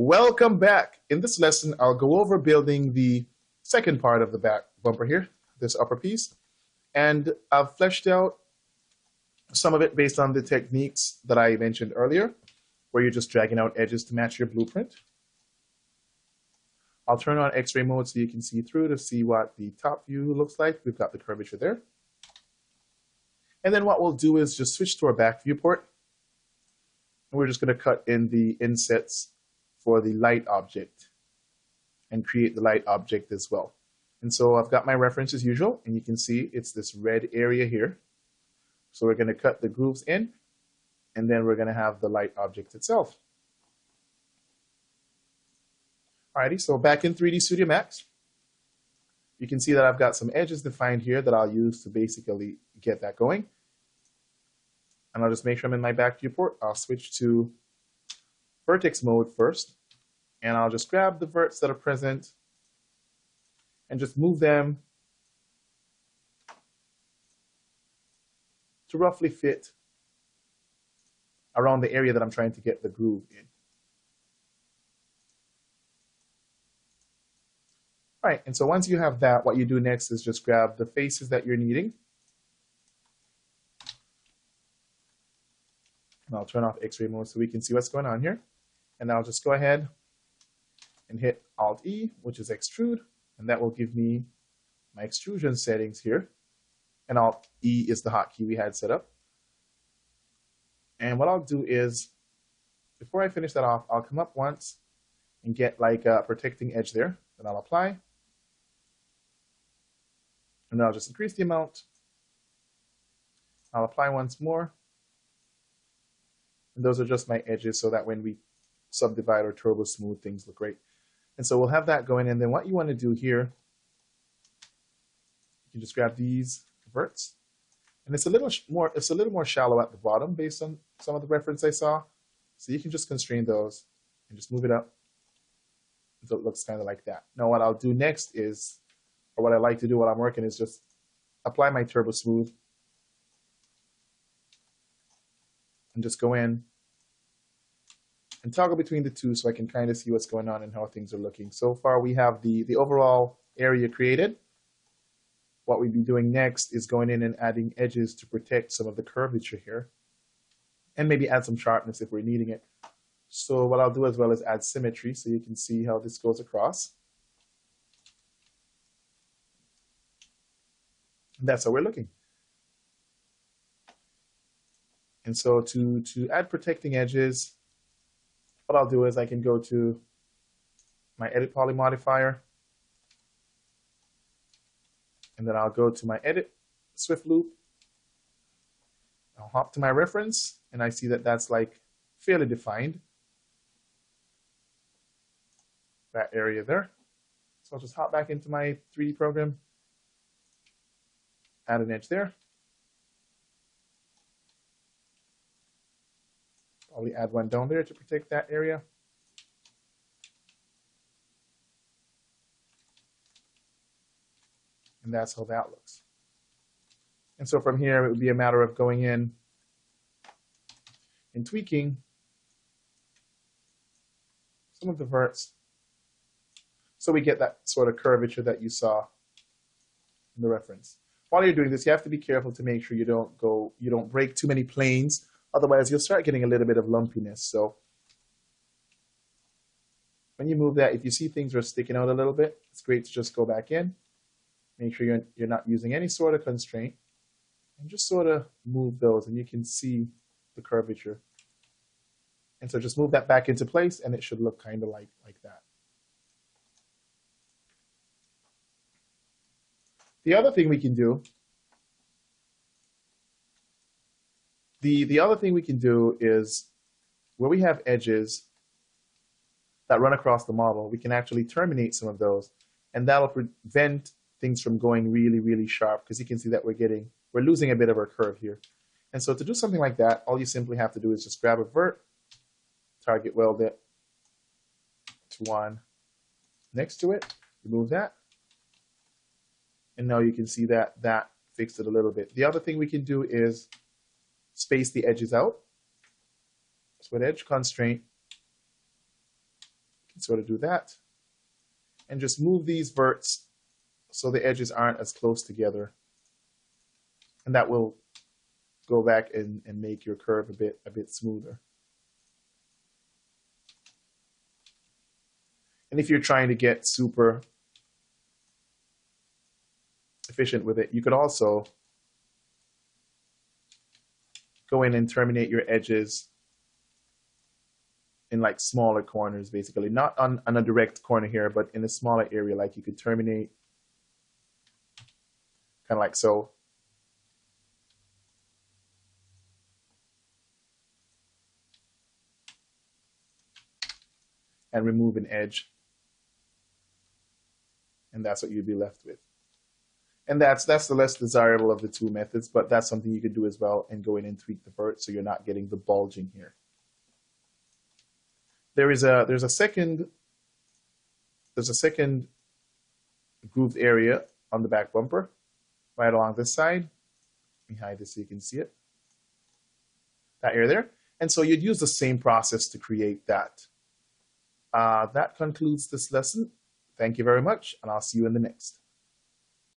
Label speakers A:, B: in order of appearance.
A: Welcome back. In this lesson, I'll go over building the second part of the back bumper here, this upper piece. And I've fleshed out some of it based on the techniques that I mentioned earlier, where you're just dragging out edges to match your blueprint. I'll turn on X-ray mode so you can see through to see what the top view looks like. We've got the curvature there. And then what we'll do is just switch to our back viewport. And we're just going to cut in the insets for the light object and create the light object as well. And so I've got my reference as usual, and you can see it's this red area here. So we're going to cut the grooves in, and then we're going to have the light object itself. Alrighty, so back in 3D Studio Max, you can see that I've got some edges defined here that I'll use to basically get that going. And I'll just make sure I'm in my back viewport. I'll switch to vertex mode first, and I'll just grab the verts that are present and just move them to roughly fit around the area that I'm trying to get the groove in. All right, and so once you have that, what you do next is just grab the faces that you're needing. And I'll turn off X-ray mode so we can see what's going on here. And I'll just go ahead and hit Alt-E, which is extrude, and that will give me my extrusion settings here. And Alt-E is the hotkey we had set up. And what I'll do is, before I finish that off, I'll come up once and get like a protecting edge there. Then I'll apply. And then I'll just increase the amount. I'll apply once more. And those are just my edges so that when we subdivide or turbo smooth, things look great. And so we'll have that going. And then what you want to do here, you can just grab these verts. And it's a little more shallow at the bottom based on some of the reference I saw. So you can just constrain those and just move it up so it looks kind of like that. Now what I'll do next is, or what I like to do while I'm working, is just apply my turbo smooth and just go in and toggle between the two so I can kind of see what's going on and how things are looking. So far we have the overall area created. What we'd be doing next is going in and adding edges to protect some of the curvature here, and maybe add some sharpness if we're needing it. So what I'll do as well is add symmetry so you can see how this goes across. And that's how we're looking. And so to add protecting edges, what I'll do is I can go to my Edit Poly modifier, and then I'll go to my Edit Swift Loop. I'll hop to my reference, and I see that that's like fairly defined, that area there. So I'll just hop back into my 3D program, add an edge there. Probably add one down there to protect that area. And that's how that looks. And so from here, it would be a matter of going in and tweaking some of the verts so we get that sort of curvature that you saw in the reference. While you're doing this, you have to be careful to make sure you don't break too many planes. Otherwise, you'll start getting a little bit of lumpiness. So when you move that, if you see things are sticking out a little bit, it's great to just go back in. Make sure you're not using any sort of constraint, and just sort of move those, and you can see the curvature. And so just move that back into place, and it should look kind of like that. The other thing we can do, the other thing we can do is where we have edges that run across the model, we can actually terminate some of those, and that'll prevent things from going really, really sharp, because you can see that we're losing a bit of our curve here. And so to do something like that, all you simply have to do is just grab a vert, target weld it to one next to it, remove that, and now you can see that fixed it a little bit. The other thing we can do is space the edges out. So with edge constraint, So to do that, and just move these verts so the edges aren't as close together. And that will go back and make your curve a bit smoother. And if you're trying to get super efficient with it, you could also go in and terminate your edges in like smaller corners, basically. Not on a direct corner here, but in a smaller area, like you could terminate kind of like so. And remove an edge. And that's what you'd be left with. And that's the less desirable of the two methods, but that's something you could do as well and go in and tweak the vert so you're not getting the bulging here. There's a second grooved area on the back bumper right along this side. Let me hide this so you can see it. That area there. And so you'd use the same process to create that. That concludes this lesson. Thank you very much, and I'll see you in the next.